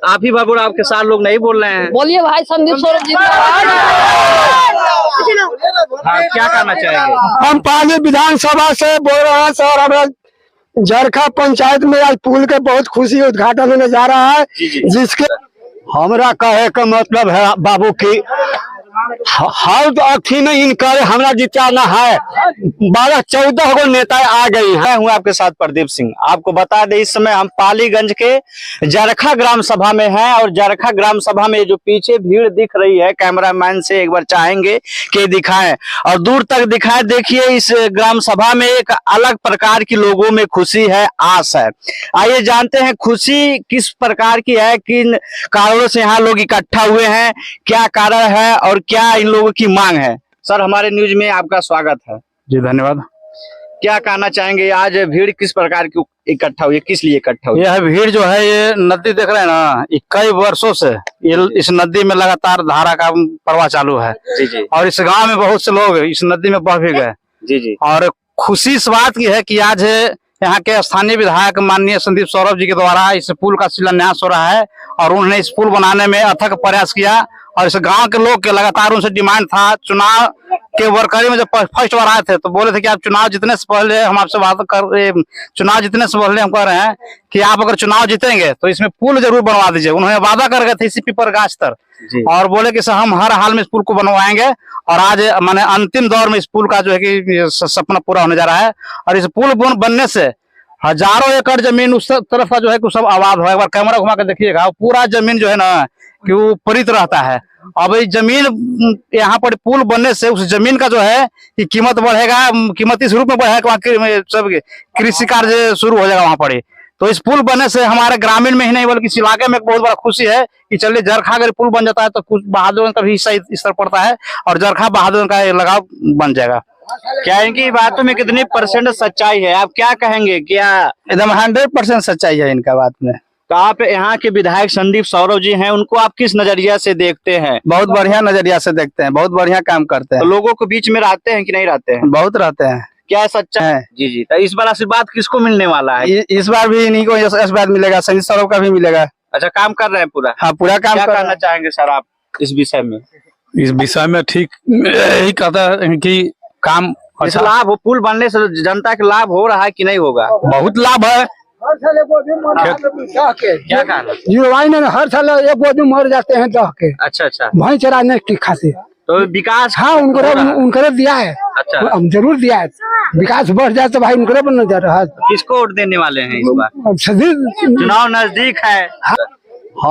आप ही बाबू आपके साथ लोग नहीं बोल रहे हैं। बोलिए भाई, संदीप सौरभ जी। हाँ, क्या कहना चाहेंगे? हम पाली विधानसभा से बोल रहे हैं सर। हमें जरखा पंचायत में आज पुल के बहुत खुशी उद्घाटन होने जा रहा है। जिसके हमरा कहे का मतलब है बाबू की हर अथी में इनकर हमरा जिताना है। 12-14 गो नेता आ गई हैं। मैं हूँ आपके साथ प्रदीप सिंह। आपको बता दें, इस समय हम पालीगंज के जरखा ग्राम सभा में हैं और जरखा ग्राम सभा में जो पीछे भीड़ दिख रही है, कैमरामैन से एक बार चाहेंगे कि दिखाएं और दूर तक दिखाएं। देखिए, इस ग्राम सभा में एक अलग प्रकार की लोगों में खुशी है, आस है। आइए जानते हैं खुशी किस प्रकार की है, किन कारणों से यहाँ लोग इकट्ठा हुए हैं, क्या कारण है और क्या इन लोगों की मांग है। सर, हमारे न्यूज में आपका स्वागत है। जी धन्यवाद। क्या कहना चाहेंगे, आज भीड़ किस प्रकार की इकट्ठा हुई, किस लिए इकट्ठा हुई? यह भीड़ जो है, ये नदी देख रहे हैं ना, कई वर्षों से ये इस नदी में लगातार धारा का प्रवाह चालू है। जी जी। और इस गांव में बहुत से लोग इस नदी में बह भी गए। जी जी। और खुशी इस बात की है कि आज यहाँ के स्थानीय विधायक माननीय संदीप सौरभ जी के द्वारा इस पुल का शिलान्यास हो रहा है और उन्होंने इस पुल बनाने में अथक प्रयास किया। और इस गांव के लोग के लगातार उनसे डिमांड था। चुनाव के वर्करी में जब फर्स्ट बार आए थे तो बोले थे कि आप चुनाव जीतने से पहले हम आपसे बात कर चुनाव जीतने से पहले हम कह रहे हैं कि आप अगर चुनाव जीतेंगे तो इसमें पुल जरूर बनवा दीजिए। उन्होंने वादा कर गए थे इसी पीपर गाछ तर और बोले कि सर हम हर हाल में इस पुल को बनवाएंगे। और आज माने अंतिम दौर में इस पुल का जो है कि सपना पूरा होने जा रहा है। और इस पुल बनने से हजारों एकड़ जमीन उस तरफ का जो है कुछ सब आबाद हो। एक बार कैमरा घुमा के देखिएगा, पूरा जमीन जो है ना कि वो परित रहता है। अब ये जमीन यहाँ पर पुल बनने से उस जमीन का जो है कि कीमत बढ़ेगा, कीमत इस रूप में बढ़ेगा, वहाँ सब कृषि कार्य शुरू हो जाएगा वहाँ पर। तो इस पुल बनने से हमारे ग्रामीण में ही नहीं बल्कि इस इलाके में एक बहुत बड़ा खुशी है कि चलिए जरखा अगर पुल बन जाता है तो कुछ बहादुर का भी हिस्सा इस तरह पड़ता है और जरखा बहादुर का लगाव बन जाएगा। क्या इनकी बातों में कितनी % सच्चाई है, आप क्या कहेंगे? क्या एकदम 100% सच्चाई है इनका बात में। तो आप यहाँ के विधायक संदीप सौरभ जी हैं, उनको आप किस नजरिया से देखते हैं? बहुत बढ़िया नजरिया से देखते हैं, बहुत बढ़िया काम करते हैं। तो लोगों के बीच में रहते हैं कि नहीं रहते हैं? बहुत रहते हैं। क्या सच्चा है? जी जी। तो इस बार आशीर्वाद किसको मिलने वाला है? इस बार भी इन्हीं को आशीर्वाद मिलेगा, संदीप सौरभ का भी मिलेगा। अच्छा, काम कर रहे हैं पूरा? हाँ, पूरा काम क्या करना चाहेंगे सर आप इस विषय में? इस विषय में ठीक यही कहता है कि काम इस लाभ हो, पुल बनने से जनता के लाभ हो रहा है कि नहीं होगा? बहुत लाभ है। क्या कारण? हर साल एक बोझ मर जाते हैं दह के। अच्छा अच्छा। भैंस चराने की खातिर तो विकास हाँ उनको दिया है। अच्छा, जरूर दिया है। विकास बढ़ जाए तो भाई उनको बनना जा रहा है। किसको वोट देने वाले हैं इस बार? चुनाव चुनाव नजदीक है।